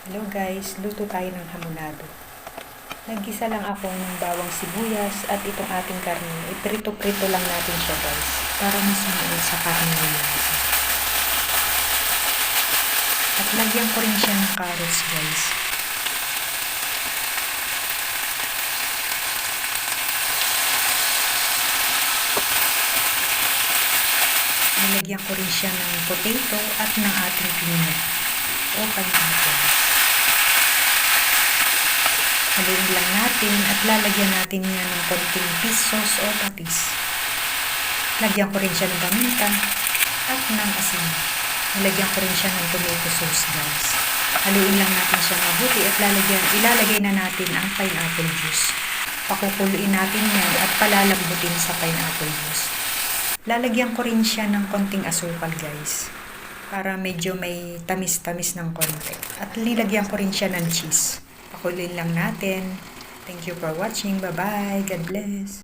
Hello guys, luto tayo ng hamonado. Naggisa lang ako ng bawang sibuyas at itong ating karne. Iprito-prito lang natin siya guys, para masunuod sa karne ng lasa. At lagyan ko rin siya ng carrots guys. Nilagyan ko rin siya ng potato at ng ating peanut o pineapple. Haluin lang natin at lalagyan natin niya ng konting fish sauce o patis. Lagyan ko rin siya ng paminta at ng asin. Nilagyan ko rin siya ng tomato sauce guys. Haluin lang natin siya mabuti at ilalagay na natin ang pineapple juice. Pakukuluin natin yan at palalambutin sa pineapple juice. Lalagyan ko rin siya ng konting asukal guys, para medyo may tamis-tamis ng konti. At nilagyan ko rin siya ng cheese. Pakuluin lang natin. Thank you for watching. Bye-bye. God bless.